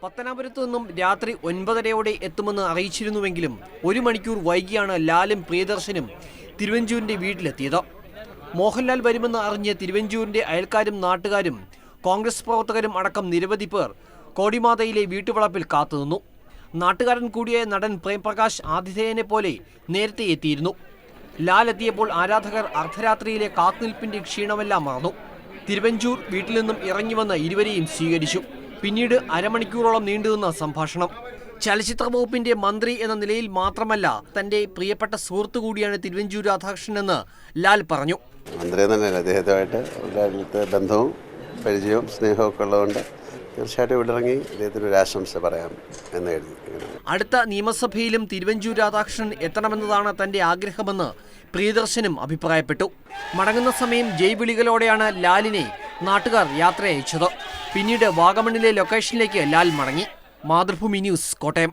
പത്തനാപുരത്തു നിന്നും രാത്രി 9:30 എത്തുമെന്ന് അറിയിച്ചിരുന്നുവെങ്കിലും 1 മണിക്കൂർ വൈകിയാണ് ലാലും പ്രിയദർശനും തിരുവഞ്ചൂരിന്റെ വീട്ടിലെത്തിയത്. മോഹൻലാൽ വരുമെന്ന് അറിഞ്ഞ് തിരുവഞ്ചൂരിന്റെ അയൽക്കാരും നാട്ടുകാരും കോൺഗ്രസ് പ്രവർത്തകരും അടക്കം നിരവധി പേർ കോടിമാതയിലെ വീട്ടുവളപ്പിൽ കാത്തുനിന്നു. നാട്ടുകാരൻ കൂടിയായ നടൻ പ്രേംപ്രകാശ് ആതിഥേയനെ പോലെ നേരത്തെ എത്തിയിരുന്നു. ലാൽ എത്തിയപ്പോൾ ആരാധകർ അർദ്ധരാത്രിയിലെ കാത്തുനിൽപ്പിന്റെ ക്ഷീണമെല്ലാം മറന്നു. തിരുവഞ്ചൂർ വീട്ടിൽ നിന്നും ഇറങ്ങിവന്ന് ഇരുവരെയും സ്വീകരിച്ചു. പിന്നീട് അരമണിക്കൂറോളം നീണ്ടുനിന്ന സംഭാഷണം. ചലച്ചിത്ര വകുപ്പിന്റെ മന്ത്രി എന്ന നിലയിൽ മാത്രമല്ല, തന്റെ പ്രിയപ്പെട്ട സുഹൃത്തു കൂടിയാണ് തിരുവഞ്ചൂർ രാധാകൃഷ്ണൻ എന്ന് ലാൽ പറഞ്ഞു. മന്ത്രി തന്നെയല്ല, അദ്ദേഹത്തുമായിട്ട് ബന്ധവും പരിചയവും സ്നേഹവും ഒക്കെ ഉള്ളതുകൊണ്ട് തീർച്ചയായിട്ടും ഇവിടെ ഇറങ്ങി അദ്ദേഹത്തിന് ഒരു ആശംസ പറയാം എന്ന് എഴുതി. അടുത്ത നിയമസഭയിലും തിരുവഞ്ചൂർ രാധാകൃഷ്ണൻ എത്തണമെന്നതാണ് തന്റെ ആഗ്രഹമെന്ന് പ്രിയദർശനും അഭിപ്രായപ്പെട്ടു. മടങ്ങുന്ന സമയം ജയ് വിളികളോടെയാണ് ലാലിനെ നാട്ടുകാർ യാത്ര അയച്ചത്. പിന്നീട് വാഗമണിലെ ലൊക്കേഷനിലേക്ക് ലാൽ മടങ്ങി. മാതൃഭൂമി ന്യൂസ്, കോട്ടയം.